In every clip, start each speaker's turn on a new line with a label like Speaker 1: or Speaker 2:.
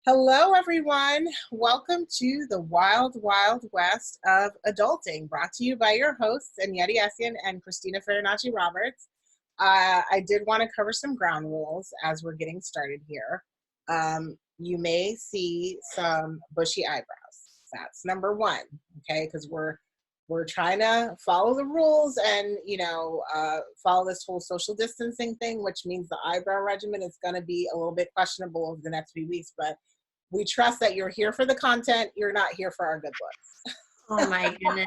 Speaker 1: Hello, everyone. Welcome to the wild, wild west of adulting, brought to you by your hosts, Anniedi, Essien, and Christina Farinacci-Roberts. I did want to cover some ground rules as we're getting started here. You may see some bushy eyebrows. That's number one, okay? Because we're trying to follow the rules and follow this whole social distancing thing, which means the eyebrow regimen is going to be a little bit questionable over the next few weeks, but we trust that you're here for the content. You're not here for our good looks.
Speaker 2: Oh my goodness.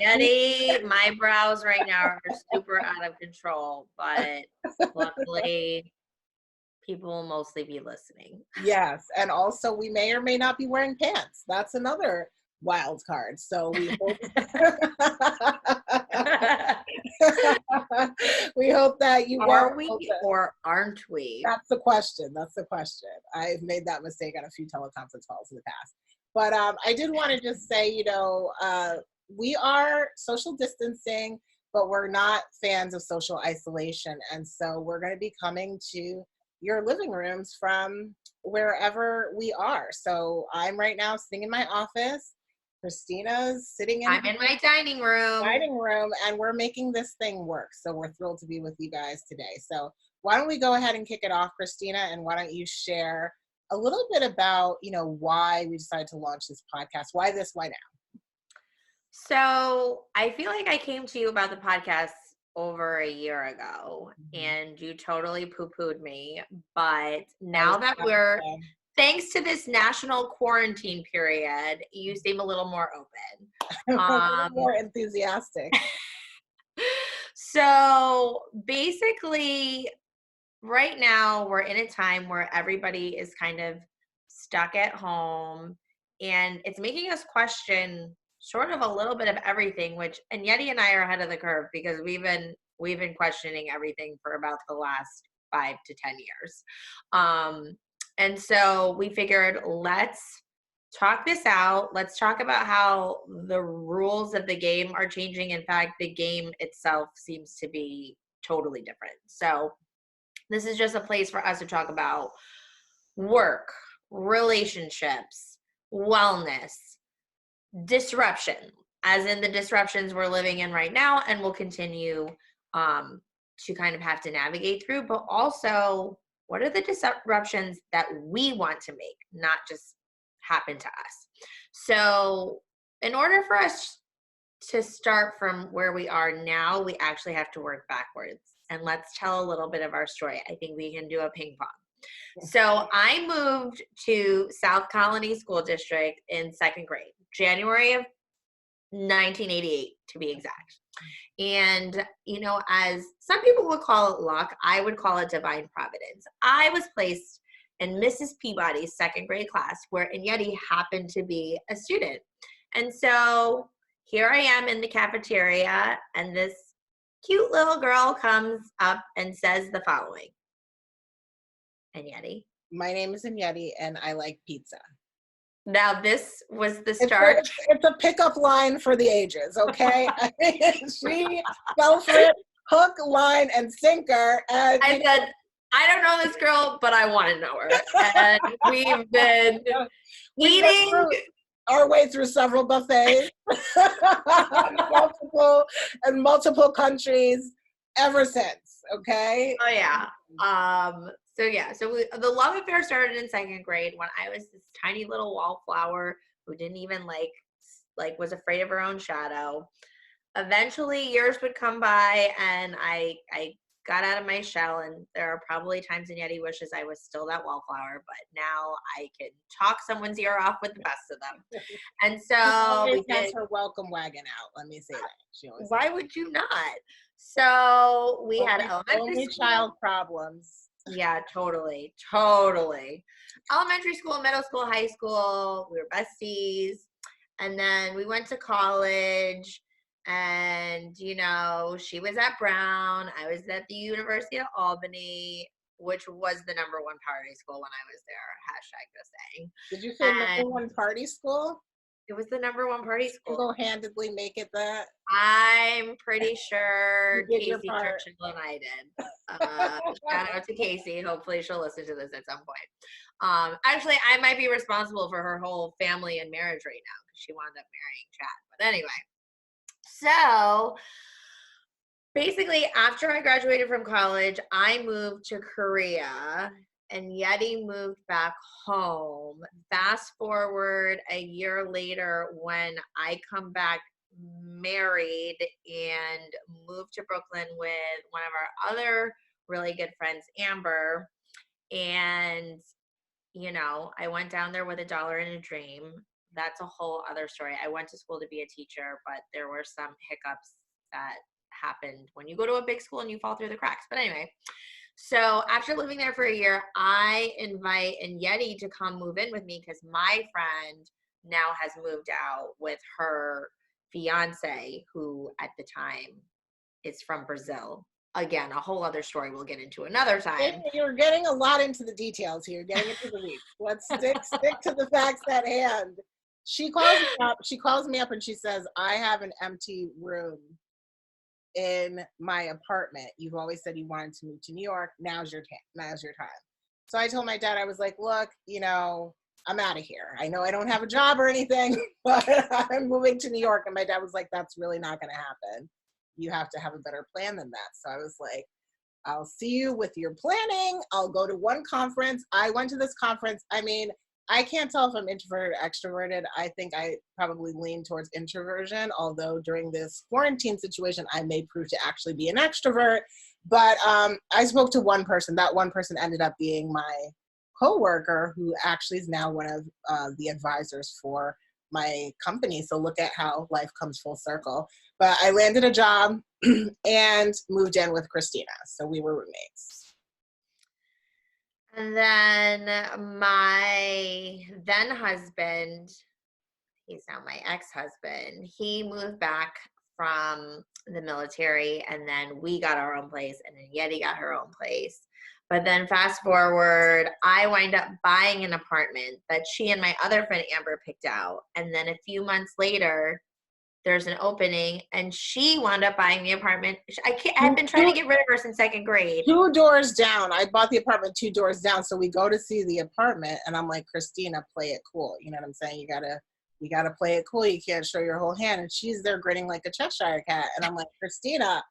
Speaker 2: And my brows right now are super out of control, but luckily people will mostly be listening.
Speaker 1: Yes. And also we may or may not be wearing pants. That's another wild card. So we hope we hope that you
Speaker 2: are we or aren't we?
Speaker 1: That's the question. I've made that mistake on a few teleconference calls in the past. But I did want to just say, we are social distancing, but we're not fans of social isolation. And so we're going to be coming to your living rooms from wherever we are. So I'm right now sitting in my office. Christina's sitting
Speaker 2: I'm in my dining room.
Speaker 1: And we're making this thing work. So we're thrilled to be with you guys today. So why don't we go ahead and kick it off, Christina, and why don't you share a little bit about, why we decided to launch this podcast? Why this, why now?
Speaker 2: So I feel like I came to you about the podcast over a year ago, and you totally poo-pooed me. But now that thanks to this national quarantine period, you seem a little more open.
Speaker 1: More enthusiastic.
Speaker 2: So basically, right now we're in a time where everybody is kind of stuck at home, and it's making us question sort of a little bit of everything, which Anniedi and I are ahead of the curve because we've been questioning everything for about the last 5 to 10 years. And so we figured, let's talk this out. Let's talk about how the rules of the game are changing. In fact, the game itself seems to be totally different. So this is just a place for us to talk about work, relationships, wellness, disruption, as in the disruptions we're living in right now and will continue to kind of have to navigate through, but also what are the disruptions that we want to make, not just happen to us. So in order for us to start from where we are now, we actually have to work backwards. And let's tell a little bit of our story. I think we can do a ping pong. So I moved to South Colony School District in second grade, January of 1988 to be exact. And, as some people would call it luck, I would call it divine providence. I was placed in Mrs. Peabody's second grade class where Anniedi happened to be a student. And so here I am in the cafeteria, and this cute little girl comes up and says the following. Anniedi.
Speaker 1: My name is Anniedi, and I like pizza.
Speaker 2: Now, this was the start.
Speaker 1: It's a pickup line for the ages, okay? She fell for it, hook, line, and sinker. And
Speaker 2: I said, I don't know this girl, but I want to know her. And we've been eating
Speaker 1: our way through several buffets, multiple countries ever since, okay?
Speaker 2: Oh, yeah. So the love affair started in second grade when I was this tiny little wallflower who didn't even was afraid of her own shadow. Eventually years would come by and I got out of my shell, and there are probably times Anniedi wishes I was still that wallflower, but now I can talk someone's ear off with the best of them. And so
Speaker 1: she has her welcome wagon out. Let me say that.
Speaker 2: Why would you not? So we had
Speaker 1: only child problems.
Speaker 2: Yeah, totally. Elementary school, middle school, high school, we were besties. And then we went to college, and, she was at Brown. I was at the University of Albany, which was the #1 party school when I was there. #just saying.
Speaker 1: Did you say #1 party school?
Speaker 2: It was the #1 party school.
Speaker 1: Single-handedly make it that?
Speaker 2: I'm pretty sure
Speaker 1: You did your
Speaker 2: Casey
Speaker 1: part.
Speaker 2: Churchill and I did. Shout out to Casey. Hopefully she'll listen to this at some point. Actually, I might be responsible for her whole family and marriage right now because she wound up marrying Chad. But anyway, so basically, after I graduated from college, I moved to Korea and Yeti moved back home. Fast forward a year later when I come back married and moved to Brooklyn with one of our other really good friends, Amber. And, I went down there with $1 and a dream. That's a whole other story. I went to school to be a teacher, but there were some hiccups that happened when you go to a big school and you fall through the cracks. But anyway, so after living there for a year, I invite Anniedi to come move in with me because my friend now has moved out with her fiance, who at the time is from Brazil. Again, a whole other story we'll get into another time.
Speaker 1: You're getting a lot into the details here, getting into the weeds. Let's stick to the facts at hand. She calls me up and she says, I have an empty room in my apartment. You've always said you wanted to move to New York. Now's your time. So I told my dad, I was like, look, I'm out of here. I know I don't have a job or anything, but I'm moving to New York. And my dad was like, that's really not going to happen. You have to have a better plan than that. So I was like, I'll see you with your planning. I'll go to one conference. I went to this conference. I mean, I can't tell if I'm introverted or extroverted. I think I probably lean towards introversion, although during this quarantine situation, I may prove to actually be an extrovert. But I spoke to one person. That one person ended up being my coworker, who actually is now one of the advisors for my company. So look at how life comes full circle. But I landed a job and moved in with Christina. So we were roommates.
Speaker 2: And then my then husband, he's now my ex-husband, he moved back from the military, and then we got our own place, and then Yeti got her own place. But then fast forward, I wind up buying an apartment that she and my other friend Amber picked out. And then a few months later, there's an opening, and she wound up buying the apartment. I've been trying to get rid of her since second grade.
Speaker 1: 2 doors down. I bought the apartment 2 doors down. So we go to see the apartment, and I'm like, Christina, play it cool. You know what I'm saying? You gotta play it cool. You can't show your whole hand. And she's there grinning like a Cheshire cat. And I'm like, Christina,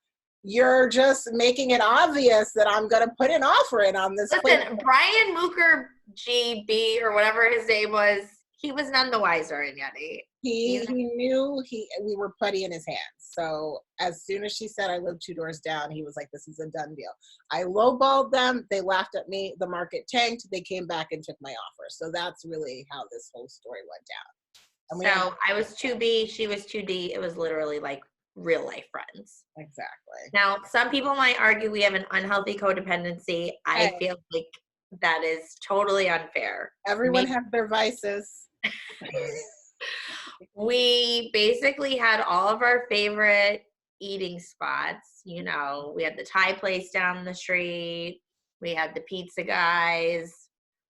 Speaker 1: you're just making it obvious that I'm gonna put an offer in on this.
Speaker 2: Listen, Brian Mooker GB or whatever his name was, he was none the wiser in Yeti.
Speaker 1: He knew we were putty in his hands. So as soon as she said I live 2 doors down, he was like, this is a done deal. I lowballed them. They laughed at me. The market tanked. They came back and took my offer. So that's really how this whole story went down.
Speaker 2: So I was 2B, she was 2D. It was literally like real life friends.
Speaker 1: Exactly.
Speaker 2: Now, some people might argue we have an unhealthy codependency. I feel like that is totally unfair.
Speaker 1: Everyone has their vices.
Speaker 2: We basically had all of our favorite eating spots. We had the Thai place down the street. We had the pizza guys.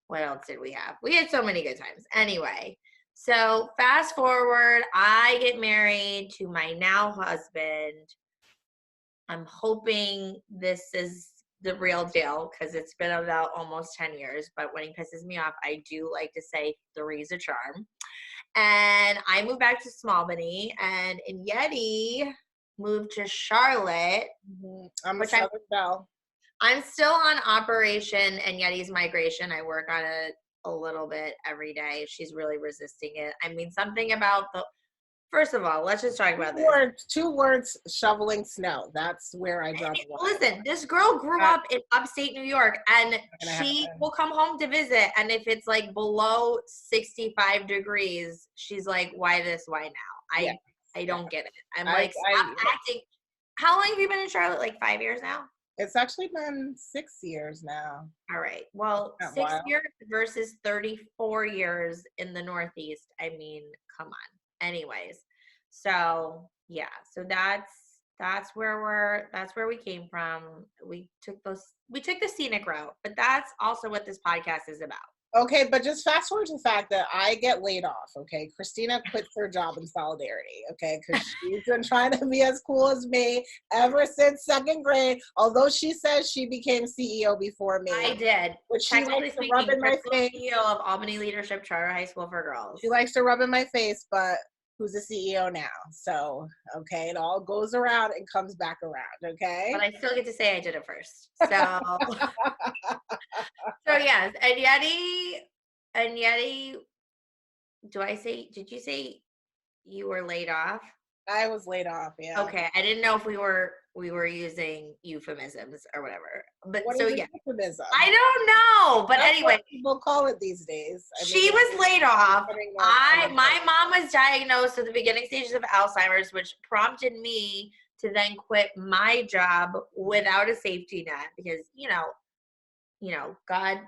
Speaker 2: What else did we have? We had so many good times. Anyway, so fast forward, I get married to my now husband. I'm hoping this is the real deal because it's been about almost 10 years. But when he pisses me off, I do like to say three's a charm. And I moved back to Smallbany, and Yeti moved to Charlotte.
Speaker 1: I'm a Southern Belle.
Speaker 2: I'm still on Operation and Yeti's migration. I work on it a little bit every day. She's really resisting it. I mean, something about first of all, let's just talk about this.
Speaker 1: 2 words, shoveling snow. That's where I draw the line.
Speaker 2: Listen, this girl grew up in upstate New York, and she will come home to visit, and if it's like below 65 degrees, she's like, why this, why now? I don't get it. I'm like, stop acting. How long have you been in Charlotte? Like 5 years now?
Speaker 1: It's actually been 6 years now.
Speaker 2: All right. Well, 6 years versus 34 years in the Northeast. I mean, come on. Anyways, so yeah, so that's where we came from. We took the scenic route, but that's also what this podcast is about.
Speaker 1: Okay, but just fast forward to the fact that I get laid off, okay? Christina quits her job in solidarity, okay? Because she's been trying to be as cool as me ever since second grade, although she says she became CEO before me.
Speaker 2: I did.
Speaker 1: But she
Speaker 2: Technically
Speaker 1: likes to rub
Speaker 2: speaking,
Speaker 1: in my
Speaker 2: principal
Speaker 1: face.
Speaker 2: CEO of Albany Leadership Charter High School for Girls.
Speaker 1: She likes to rub in my face, but who's the CEO now? So, okay, it all goes around and comes back around, okay?
Speaker 2: But I still get to say I did it first. So, so yes, and Yeti, did you say you were laid off?
Speaker 1: I was laid off, yeah.
Speaker 2: Okay, I didn't know if we were using euphemisms or whatever. But
Speaker 1: What
Speaker 2: so
Speaker 1: is a
Speaker 2: yeah,
Speaker 1: euphemism?
Speaker 2: I don't know. But
Speaker 1: That's
Speaker 2: anyway,
Speaker 1: what people call it these days. I mean,
Speaker 2: she was laid off.
Speaker 1: getting more common.
Speaker 2: My mom was diagnosed with the beginning stages of Alzheimer's, which prompted me to then quit my job without a safety net because, God,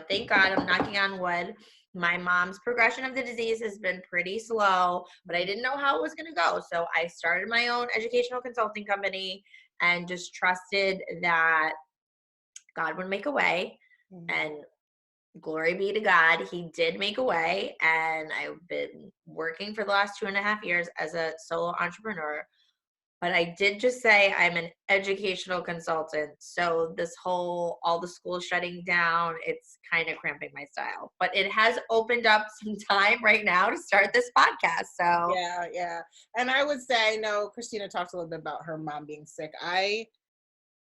Speaker 2: thank God I'm knocking on wood. My mom's progression of the disease has been pretty slow, but I didn't know how it was going to go. So I started my own educational consulting company and just trusted that God would make a way.
Speaker 1: Mhm.
Speaker 2: And glory be to God, he did make a way. And I've been working for the last 2.5 years as a solo entrepreneur. But I did just say I'm an educational consultant. So this all the schools shutting down, it's kind of cramping my style. But it has opened up some time right now to start this podcast. So
Speaker 1: Yeah. And I would say, I know Christina talked a little bit about her mom being sick. I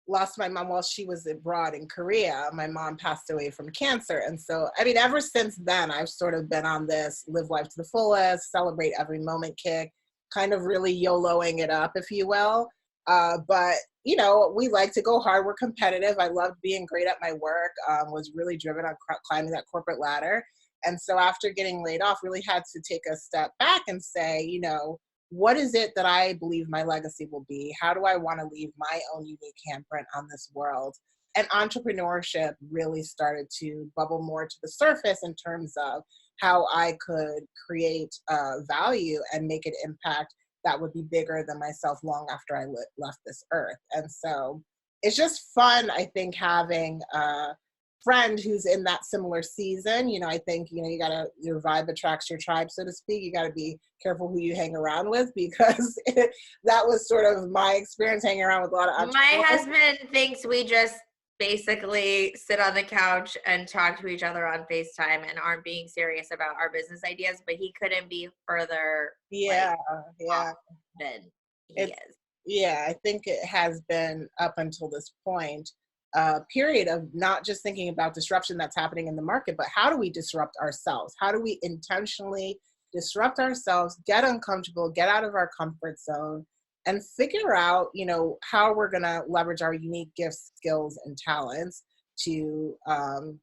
Speaker 1: lost my mom while she was abroad in Korea. My mom passed away from cancer. And so, I mean, ever since then, I've sort of been on this live life to the fullest, celebrate every moment kick, kind of really YOLOing it up, if you will. But, we like to go hard. We're competitive. I loved being great at my work, was really driven on climbing that corporate ladder. And so after getting laid off, really had to take a step back and say, what is it that I believe my legacy will be? How do I want to leave my own unique handprint on this world? And entrepreneurship really started to bubble more to the surface in terms of how I could create value and make an impact that would be bigger than myself long after I left this earth. And so it's just fun, I think, having friend who's in that similar season. I think, your vibe attracts your tribe, so to speak. You gotta be careful who you hang around with because that was sort of my experience hanging around with a lot of entrepreneurs.
Speaker 2: my husband thinks we just basically sit on the couch and talk to each other on FaceTime and aren't being serious about our business ideas, but he couldn't be further
Speaker 1: Yeah.
Speaker 2: off than he
Speaker 1: It's
Speaker 2: is.
Speaker 1: Yeah, I think it has been up until this point a period of not just thinking about disruption that's happening in the market, but how do we disrupt ourselves? How do we intentionally disrupt ourselves, get uncomfortable, get out of our comfort zone, and figure out, how we're going to leverage our unique gifts, skills, and talents to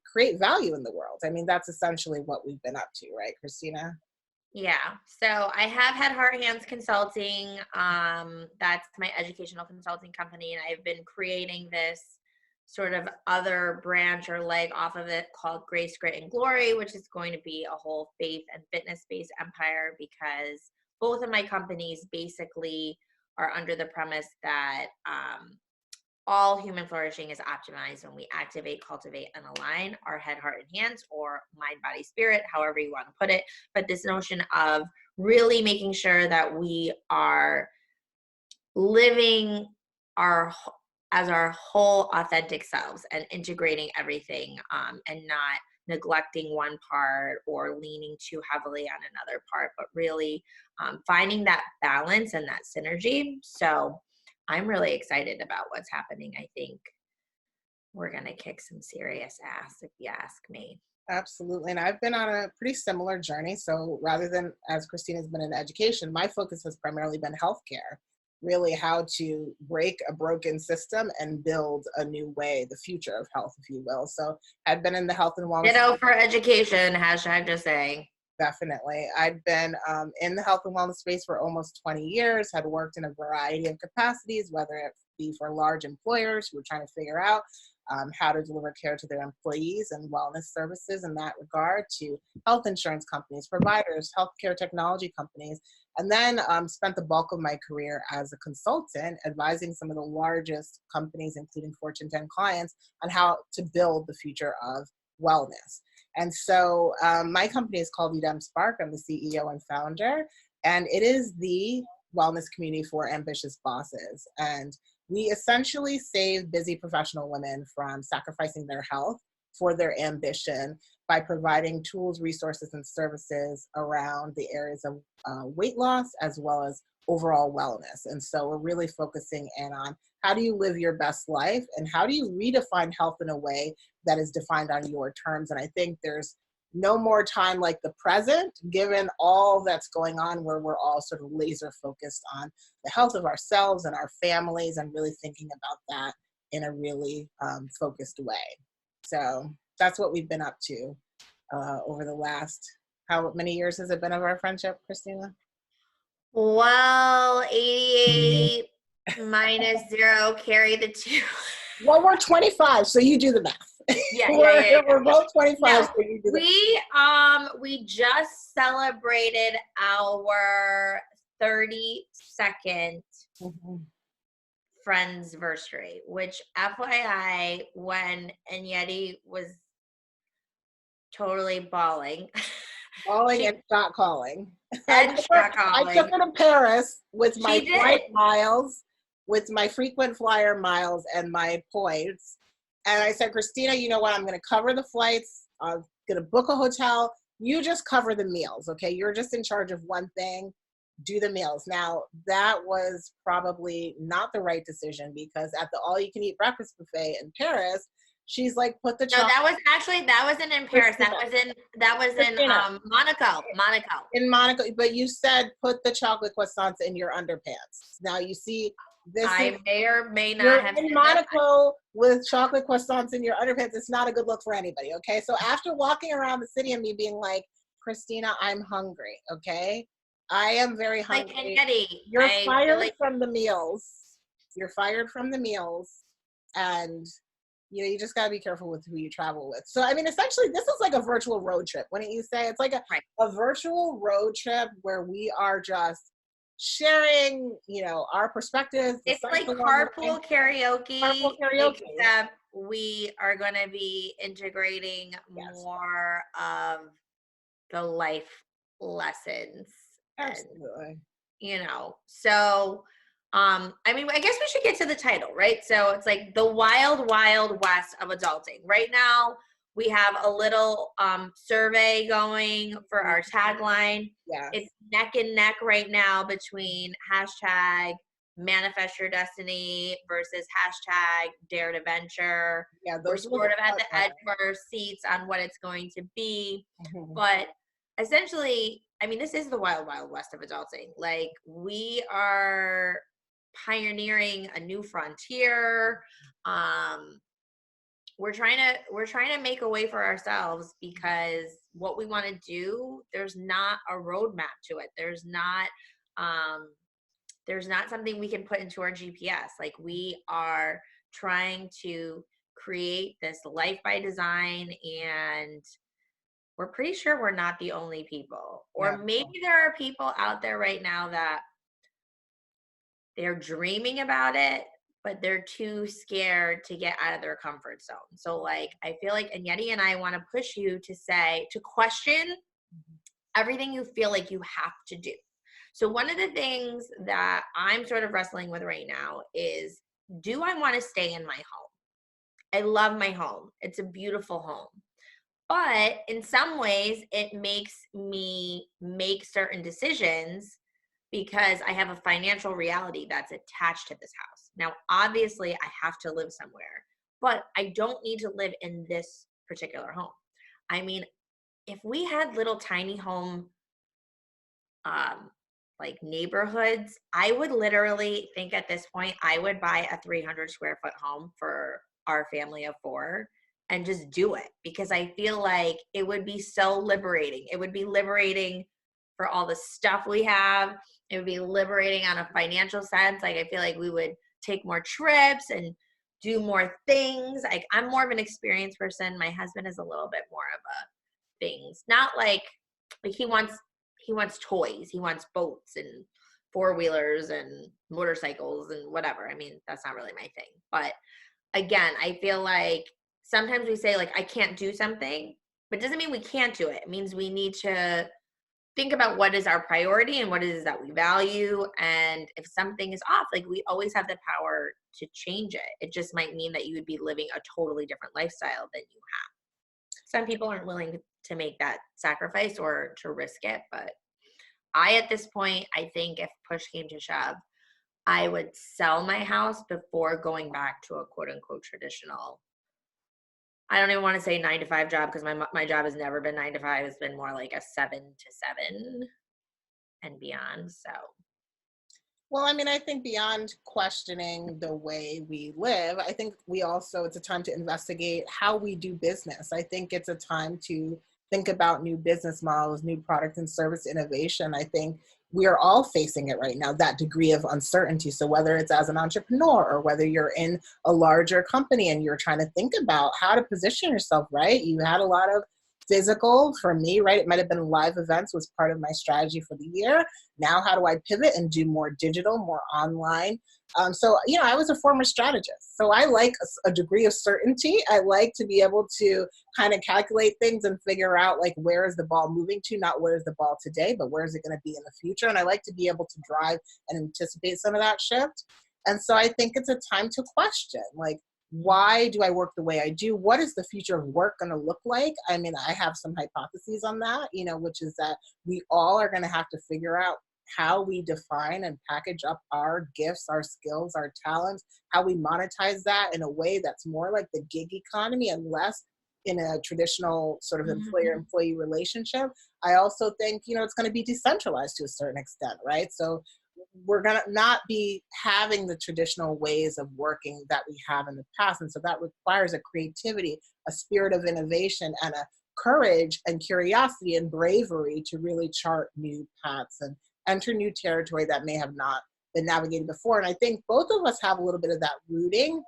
Speaker 1: create value in the world. I mean, that's essentially what we've been up to, right, Christina?
Speaker 2: Yeah. So I have had Heart Hands Consulting. That's my educational consulting company. And I've been creating this sort of other branch or leg off of it called Grace, Grit, and Glory, which is going to be a whole faith and fitness-based empire because both of my companies basically are under the premise that all human flourishing is optimized when we activate, cultivate, and align our head, heart, and hands, or mind, body, spirit, however you want to put it. But this notion of really making sure that we are living as our whole authentic selves and integrating everything and not neglecting one part or leaning too heavily on another part, but really finding that balance and that synergy. So I'm really excited about what's happening. I think we're going to kick some serious ass, if you ask me.
Speaker 1: Absolutely. And I've been on a pretty similar journey. So rather than, as Christina's been in education, my focus has primarily been healthcare, really how to break a broken system and build a new way, the future of health, if you will. So I've been in the health and wellness.
Speaker 2: Ditto for education, hashtag just saying.
Speaker 1: Definitely. I've been in the health and wellness space for almost 20 years, had worked in a variety of capacities, whether it be for large employers who are trying to figure out how to deliver care to their employees and wellness services in that regard, to health insurance companies, providers, healthcare technology companies, and then spent the bulk of my career as a consultant advising some of the largest companies, including Fortune 10 clients, on how to build the future of wellness. And so my company is called Edem Spark. I'm the CEO and founder, and it is the wellness community for ambitious bosses. And we essentially save busy professional women from sacrificing their health for their ambition by providing tools, resources, and services around the areas of weight loss as well as overall wellness. And so we're really focusing in on how do you live your best life and how do you redefine health in a way that is defined on your terms. And I think there's no more time like the present, given all that's going on, where we're all sort of laser focused on the health of ourselves and our families and really thinking about that in a really focused way. So that's what we've been up to over the last, how many years has it been of our friendship, Christina?
Speaker 2: Well, 88 minus 0, carry the 2.
Speaker 1: Well, we're 25, so you do the math.
Speaker 2: Yeah,
Speaker 1: We're both 25,
Speaker 2: No,
Speaker 1: so you do the math.
Speaker 2: we just celebrated our 32nd friendsversary, which FYI, when Anniedi was totally bawling.
Speaker 1: Bawling and shot calling.
Speaker 2: And shot
Speaker 1: I
Speaker 2: calling.
Speaker 1: took her to Paris with my
Speaker 2: She did.
Speaker 1: flight miles, with my frequent flyer miles and my points. And I said, Christina, you know what? I'm going to cover the flights. I'm going to book a hotel. You just cover the meals, okay? You're just in charge of one thing. Do the meals. Now, that was probably not the right decision because at the all-you-can-eat breakfast buffet in Paris, she's like, put the chocolate.
Speaker 2: No, that wasn't in Paris.
Speaker 1: Christina.
Speaker 2: That was in Monaco.
Speaker 1: In Monaco, but you said put the chocolate croissants in your underpants. Now you see this.
Speaker 2: I may or may not
Speaker 1: you're
Speaker 2: have
Speaker 1: in Monaco with chocolate croissants in your underpants. It's not a good look for anybody. Okay, so after walking around the city and me being like, Christina, I'm hungry. Okay, I am very hungry.
Speaker 2: Like Anniedi,
Speaker 1: You're fired from the meals. You're fired from the meals, and you know, you just got to be careful with who you travel with. So, I mean, essentially, this is like a virtual road trip. Wouldn't you say? It's like a virtual road trip where we are just sharing, you know, our perspectives.
Speaker 2: It's like carpool karaoke.
Speaker 1: Carpool karaoke.
Speaker 2: Except we are going to be integrating more of the life lessons.
Speaker 1: Absolutely.
Speaker 2: And, you know, so... I mean, I guess we should get to the title, right? So it's like the wild, wild west of adulting. Right now, we have a little survey going for our tagline.
Speaker 1: Yeah.
Speaker 2: It's neck and neck right now between hashtag manifest your destiny versus hashtag dare to venture.
Speaker 1: Yeah,
Speaker 2: we're sort of at the edge of our seats on what it's going to be. But essentially, I mean, this is the wild, wild west of adulting. Like, we are pioneering a new frontier. We're trying to make a way for ourselves because what we want to do, there's not a roadmap to it. There's not something we can put into our GPS. Like, we are trying to create this life by design, and we're pretty sure we're not the only people. Or maybe there are people out there right now that they're dreaming about it, but they're too scared to get out of their comfort zone. So, like, I feel like Anniedi and I want to push you to question everything you feel like you have to do. So one of the things that I'm sort of wrestling with right now is, do I want to stay in my home? I love my home. It's a beautiful home. But in some ways, it makes me make certain decisions because I have a financial reality that's attached to this house. Now, obviously, I have to live somewhere, but I don't need to live in this particular home. I mean, if we had little tiny home, like neighborhoods, I would literally think at this point, I would buy a 300 square foot home for our family of 4 and just do it, because I feel like it would be so liberating. It would be liberating for all the stuff we have. It would be liberating on a financial sense. Like, I feel like we would take more trips and do more things. Like, I'm more of an experience person. My husband is a little bit more of a things. Not like he wants toys. He wants boats and 4-wheelers and motorcycles and whatever. I mean, that's not really my thing. But again, I feel like sometimes we say, like, I can't do something, But it doesn't mean we can't do it. It means we need to think about what is our priority and what it is that we value. And if something is off, like, we always have the power to change it. It just might mean that you would be living a totally different lifestyle than you have. Some people aren't willing to make that sacrifice or to risk it. But at this point, I think if push came to shove, I would sell my house before going back to a quote unquote traditional. I don't even want to say 9 to 5 job, because my job has never been 9 to 5. It's been more like a 7 to 7 and beyond. So
Speaker 1: Well, I mean, I think beyond questioning the way we live, I think it's a time to investigate how we do business. I think it's a time to think about new business models, new product and service innovation. I think we are all facing it right now, that degree of uncertainty. So whether it's as an entrepreneur or whether you're in a larger company and you're trying to think about how to position yourself, right? You had a lot of physical for me, right? It might have been live events was part of my strategy for the year. Now, how do I pivot and do more digital, more online? I was a former strategist. So I like a degree of certainty. I like to be able to kind of calculate things and figure out, like, where is the ball moving to, not where is the ball today, but where is it going to be in the future? And I like to be able to drive and anticipate some of that shift. And so I think it's a time to question, like, why do I work the way I do? What is the future of work going to look like? I mean, I have some hypotheses on that, which is that we all are going to have to figure out how we define and package up our gifts, our skills, our talents, how we monetize that in a way that's more like the gig economy and less in a traditional sort of employer-employee relationship. I also think, it's going to be decentralized to a certain extent, right? So we're going to not be having the traditional ways of working that we have in the past. And so that requires a creativity, a spirit of innovation, and a courage and curiosity and bravery to really chart new paths and enter new territory that may have not been navigated before. And I think both of us have a little bit of that rooting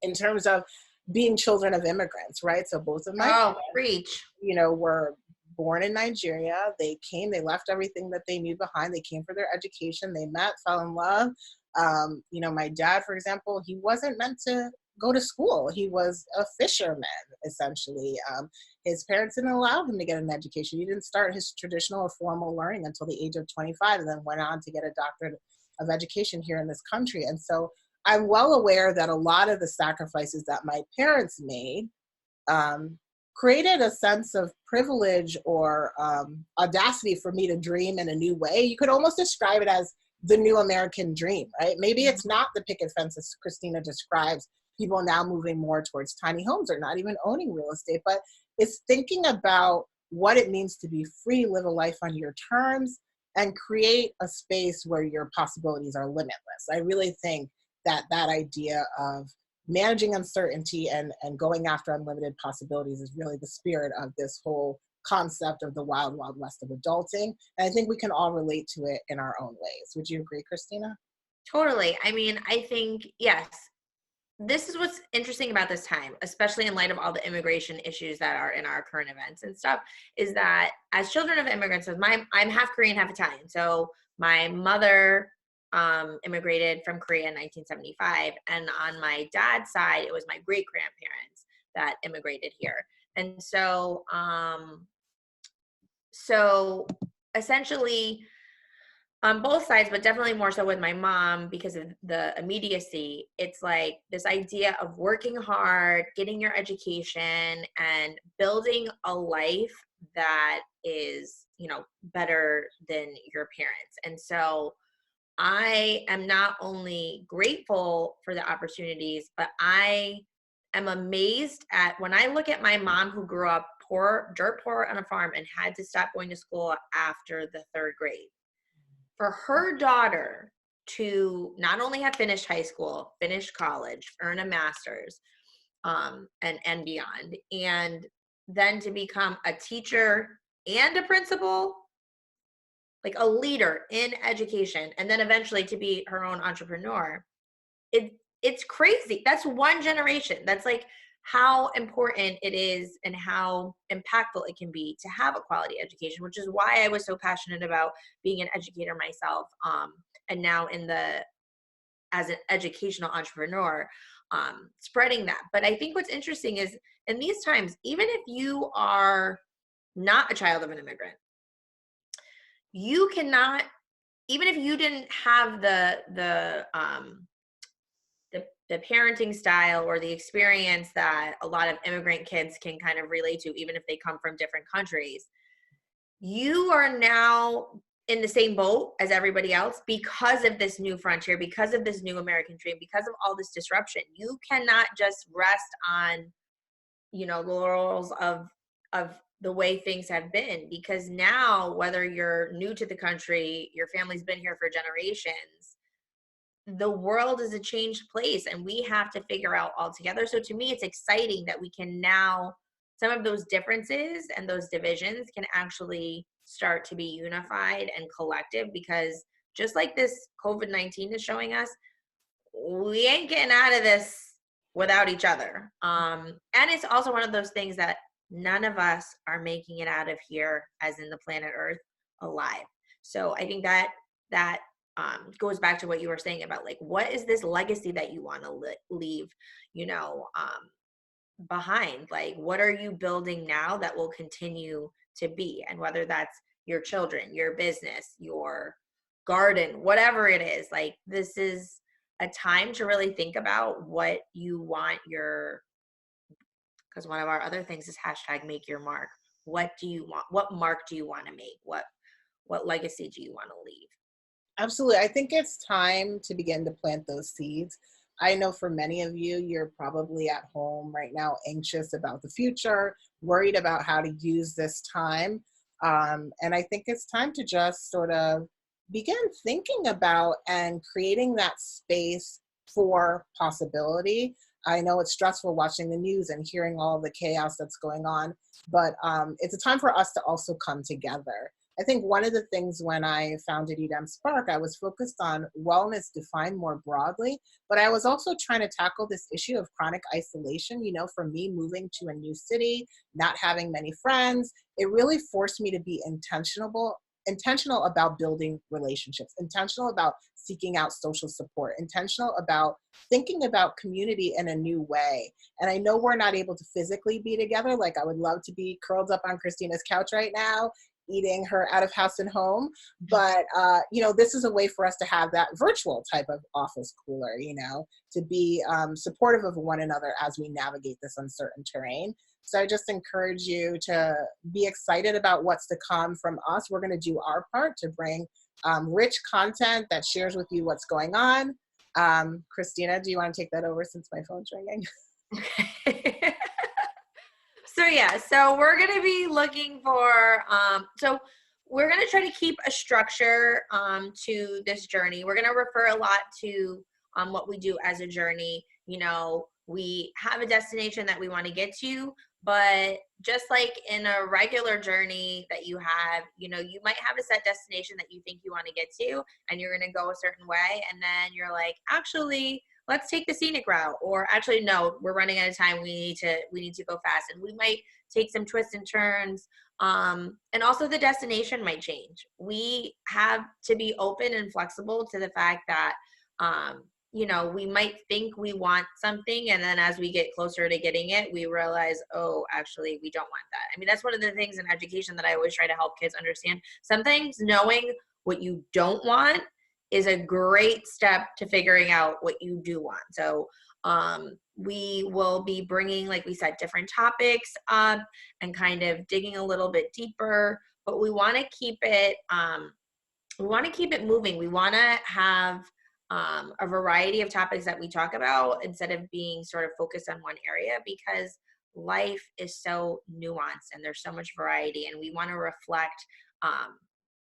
Speaker 1: in terms of being children of immigrants, right? So both of my
Speaker 2: oh, preach.
Speaker 1: were born in Nigeria. They left everything that they knew behind. They came for their education. They met, fell in love. My dad, for example, he wasn't meant to go to school. He was a fisherman, essentially. His parents didn't allow him to get an education. He didn't start his traditional or formal learning until the age of 25, and then went on to get a doctorate of education here in this country. And so I'm well aware that a lot of the sacrifices that my parents made created a sense of privilege or audacity for me to dream in a new way. You could almost describe it as the new American dream, right? Maybe it's not the picket fence as Christina describes, people now moving more towards tiny homes or not even owning real estate, but it's thinking about what it means to be free, live a life on your terms, and create a space where your possibilities are limitless. I really think that idea of managing uncertainty and going after unlimited possibilities is really the spirit of this whole concept of the wild, wild west of adulting. And I think we can all relate to it in our own ways. Would you agree, Christina?
Speaker 2: Totally. I mean, I think, yes, this is what's interesting about this time, especially in light of all the immigration issues that are in our current events and stuff, is that as children of immigrants, I'm half Korean, half Italian. So my mother immigrated from Korea in 1975. And on my dad's side, it was my great grandparents that immigrated here. And so, essentially, on both sides, but definitely more so with my mom because of the immediacy, it's like this idea of working hard, getting your education, and building a life that is, better than your parents. And so I am not only grateful for the opportunities, but I am amazed at when I look at my mom, who grew up poor, dirt poor on a farm, and had to stop going to school after the 3rd grade. For her daughter to not only have finished high school, finish college, earn a master's, and beyond, and then to become a teacher and a principal, like a leader in education, and then eventually to be her own entrepreneur, it's crazy. That's one generation. That's like how important it is and how impactful it can be to have a quality education, which is why I was so passionate about being an educator myself, and now as an educational entrepreneur. spreading that. But I think what's interesting is in these times, even if you are not a child of an immigrant, you cannot, even if you didn't have the parenting style or the experience that a lot of immigrant kids can kind of relate to, even if they come from different countries, you are now in the same boat as everybody else because of this new frontier, because of this new American dream, because of all this disruption. You cannot just rest on, laurels of the way things have been, because now, whether you're new to the country, your family's been here for generations, the world is a changed place and we have to figure out all together. So to me, it's exciting that we can now, some of those differences and those divisions can actually start to be unified and collective, because just like this COVID-19 is showing us, we ain't getting out of this without each other. And it's also one of those things that none of us are making it out of here, as in the planet Earth, alive. So I think that goes back to what you were saying about, like, what is this legacy that you want to leave, behind? Like, what are you building now that will continue to be? And whether that's your children, your business, your garden, whatever it is, like, this is a time to really think about what you want because one of our other things is #MakeYourMark. What do you want? What mark do you want to make? What legacy do you want to leave?
Speaker 1: Absolutely. I think it's time to begin to plant those seeds. I know for many of you, you're probably at home right now, anxious about the future, worried about how to use this time. And I think it's time to just sort of begin thinking about and creating that space for possibility. I know it's stressful watching the news and hearing all the chaos that's going on, but it's a time for us to also come together. I think one of the things when I founded Edem Spark, I was focused on wellness defined more broadly, but I was also trying to tackle this issue of chronic isolation. For me, moving to a new city, not having many friends, it really forced me to be intentional about building relationships, intentional about seeking out social support, intentional about thinking about community in a new way. And I know we're not able to physically be together. Like, I would love to be curled up on Christina's couch right now, eating her out of house and home. But, this is a way for us to have that virtual type of office cooler, to be supportive of one another as we navigate this uncertain terrain. So I just encourage you to be excited about what's to come from us. We're going to do our part to bring rich content that shares with you what's going on. Christina, do you want to take that over since my phone's ringing?
Speaker 2: Okay. So we're going to be looking for, so we're going to try to keep a structure to this journey. We're going to refer a lot to what we do as a journey. We have a destination that we want to get to, but just like in a regular journey that you have, you might have a set destination that you think you want to get to, and you're going to go a certain way. And then you're like, actually, let's take the scenic route, or actually, no, we're running out of time. We need to go fast. And we might take some twists and turns. And also the destination might change. We have to be open and flexible to the fact that, we might think we want something, and then as we get closer to getting it, we realize, oh, actually, we don't want that. I mean, that's one of the things in education that I always try to help kids understand. Sometimes knowing what you don't want is a great step to figuring out what you do want. So we will be bringing, like we said, different topics up and kind of digging a little bit deeper, but we want to keep it moving. We want to have a variety of topics that we talk about instead of being sort of focused on one area, because life is so nuanced and there's so much variety, and we want to reflect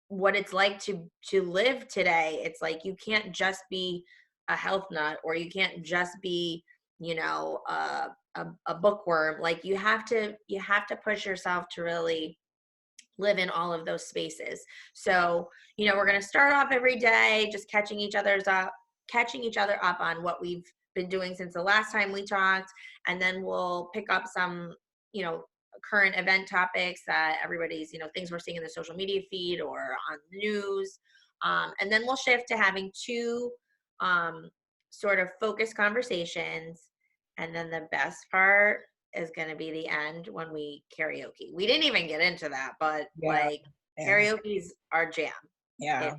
Speaker 2: what it's like to live today. It's like, you can't just be a health nut, or you can't just be, a bookworm. Like, you have to push yourself to really live in all of those spaces. So, we're going to start off every day just catching each other up on what we've been doing since the last time we talked. And then we'll pick up some, current event topics that everybody's, things we're seeing in the social media feed or on the news. And then we'll shift to having two sort of focused conversations And then the best part is going to be the end when we karaoke. We didn't even get into that, but like karaoke's our jam.
Speaker 1: Yeah.
Speaker 2: Kind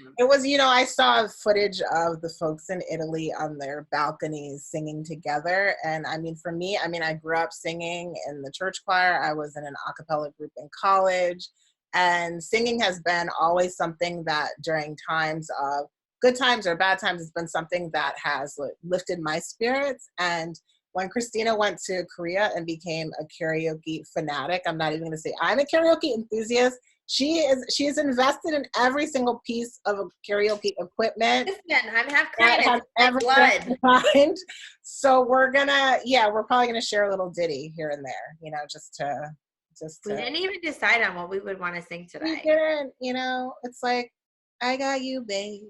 Speaker 2: of.
Speaker 1: It was, I saw footage of the folks in Italy on their balconies singing together. And I mean, for me, I grew up singing in the church choir. I was in an a cappella group in college. And singing has been always something that during times of good times or bad times, it's been something that has lifted my spirits. And when Christina went to Korea and became a karaoke fanatic, I'm not even going to say I'm a karaoke enthusiast. She is invested in every single piece of karaoke equipment.
Speaker 2: Listen, I'm half Korean. It's
Speaker 1: blood. So we're probably gonna share a little ditty here and there, just to.
Speaker 2: We didn't even decide on what we would want to sing today.
Speaker 1: We didn't, it's like, I got you, babe.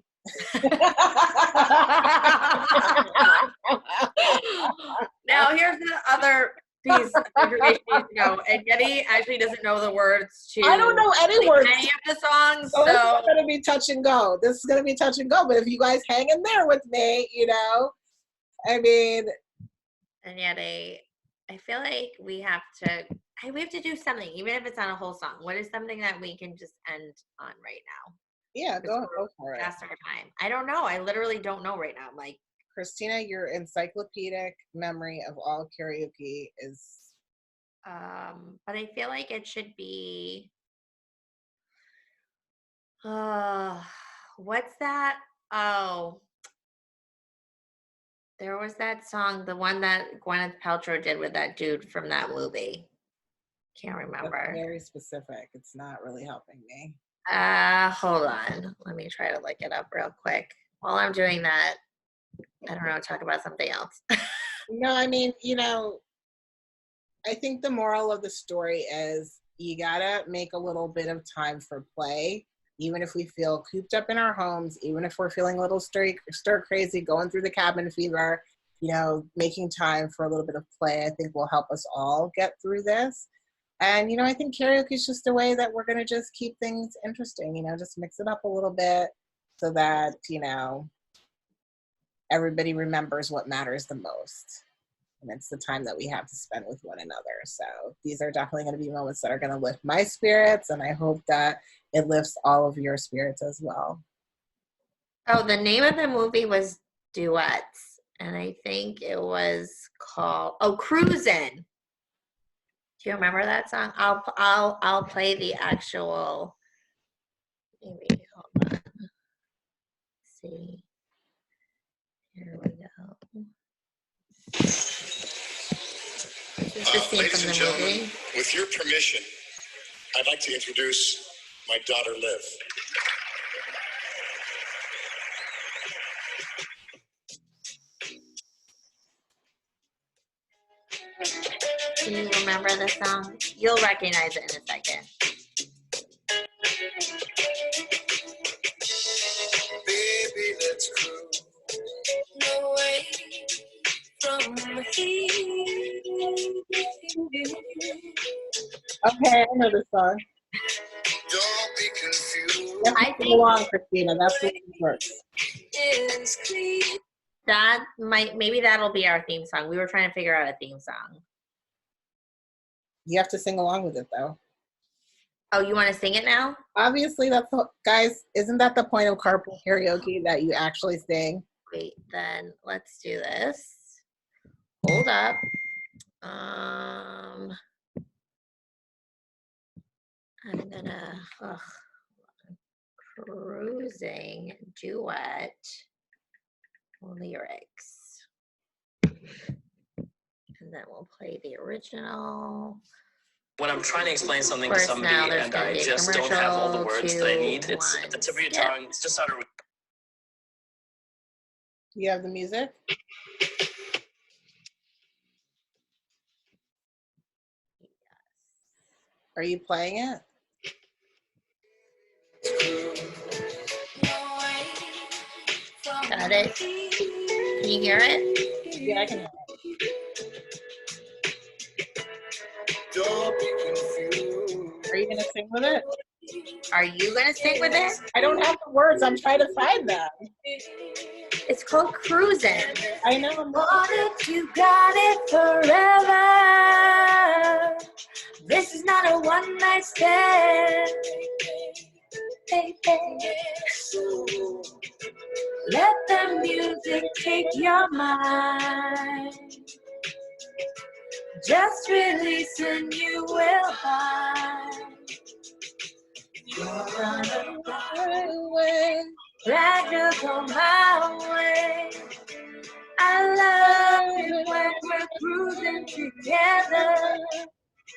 Speaker 2: Now here's the other piece of information you need to know. And Anniedi actually doesn't know the words to
Speaker 1: I don't know any words.
Speaker 2: Any of the songs.
Speaker 1: So it's gonna be touch and go. This is gonna be touch and go. But if you guys hang in there with me, I mean,
Speaker 2: Anniedi, I feel like we have to do something, even if it's not a whole song. What is something that we can just end on right now?
Speaker 1: Yeah, go for it.
Speaker 2: Past our time. I don't know. I literally don't know right now. Like,
Speaker 1: Christina, your encyclopedic memory of all karaoke is.
Speaker 2: But I feel like it should be. What's that? Oh, there was that song, the one that Gwyneth Paltrow did with that dude from that movie. Can't remember.
Speaker 1: That's very specific. It's not really helping me.
Speaker 2: Hold on. Let me try to look it up real quick. While I'm doing that, I don't know, talk about something else.
Speaker 1: No, I mean, I think the moral of the story is you gotta make a little bit of time for play, even if we feel cooped up in our homes, even if we're feeling a little stir crazy, going through the cabin fever, making time for a little bit of play, I think will help us all get through this. And, I think karaoke is just a way that we're going to just keep things interesting, just mix it up a little bit so that, everybody remembers what matters the most. And it's the time that we have to spend with one another. So these are definitely going to be moments that are going to lift my spirits. And I hope that it lifts all of your spirits as well.
Speaker 2: Oh, the name of the movie was Duets. And I think it was called, Cruisin'. Do you remember that song? I'll play the actual. Maybe hold on. Let's see. Here we go. This is the scene from the movie.
Speaker 3: With your permission, I'd like to introduce my daughter Liv.
Speaker 2: Do you remember the song? You'll recognize it in a second.
Speaker 3: Baby, let's cruise away from here.
Speaker 1: Okay, I know this song.
Speaker 3: Don't be confused.
Speaker 1: You have to sing along, Christina. That's what works.
Speaker 2: Maybe that'll be our theme song. We were trying to figure out a theme song.
Speaker 1: You have to sing along with it, though.
Speaker 2: Oh, you want to sing it now?
Speaker 1: Obviously, guys, isn't that the point of carpool karaoke, that you actually sing?
Speaker 2: Wait, then let's do this. Hold up. I'm gonna cruising duet lyrics. And then we'll play the original.
Speaker 4: When I'm trying to explain something to somebody and I just don't have all the words that I need, it's at the tip of your tongue. It's just out of.
Speaker 1: You have the music? Are you playing it?
Speaker 2: Got it? Can you hear it?
Speaker 1: Yeah, I can hear it.
Speaker 3: Don't be confused.
Speaker 1: Are you going to sing with it?
Speaker 2: Are you going to sing with it?
Speaker 1: I don't have the words. I'm trying to find them.
Speaker 2: It's called Cruising.
Speaker 1: I know.
Speaker 2: Want it, you got it forever. This is not a one-night stand. Baby. Let the music take your mind. Just release and you will find. You're gonna fly away. Glad you'll go my way. I love it when we're cruising together.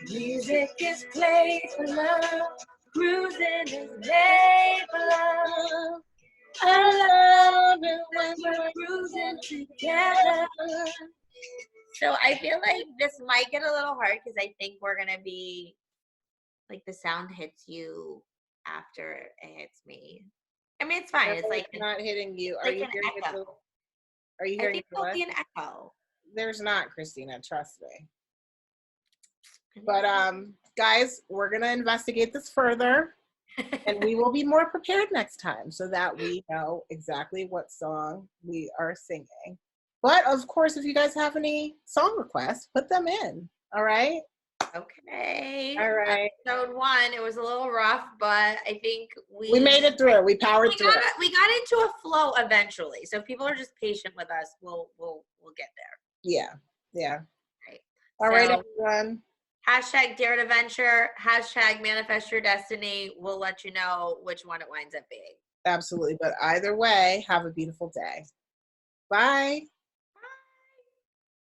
Speaker 2: Music is played for love. Cruising is made for love. I love it when we're cruising together. So I feel like this might get a little hard because I think we're gonna be like the sound hits you after it hits me. I mean, it's fine. It's like
Speaker 1: not hitting you. Are
Speaker 2: like
Speaker 1: you
Speaker 2: an
Speaker 1: hearing
Speaker 2: echo.
Speaker 1: it? Are you hearing
Speaker 2: I think there'll be an echo.
Speaker 1: There's not, Christina. Trust me. But guys, we're gonna investigate this further, and we will be more prepared next time so that we know exactly what song we are singing. But of course, if you guys have any song requests, put them in. All right.
Speaker 2: Okay.
Speaker 1: All right.
Speaker 2: Episode 1, it was a little rough, but I think we
Speaker 1: made it through. We powered through.
Speaker 2: We got into a flow eventually. So if people are just patient with us, we'll get there.
Speaker 1: Yeah. Yeah.
Speaker 2: Right.
Speaker 1: All right, everyone.
Speaker 2: Hashtag Dare to Venture. Hashtag Manifest Your Destiny. We'll let you know which one it winds up being.
Speaker 1: Absolutely. But either way, have a beautiful day. Bye.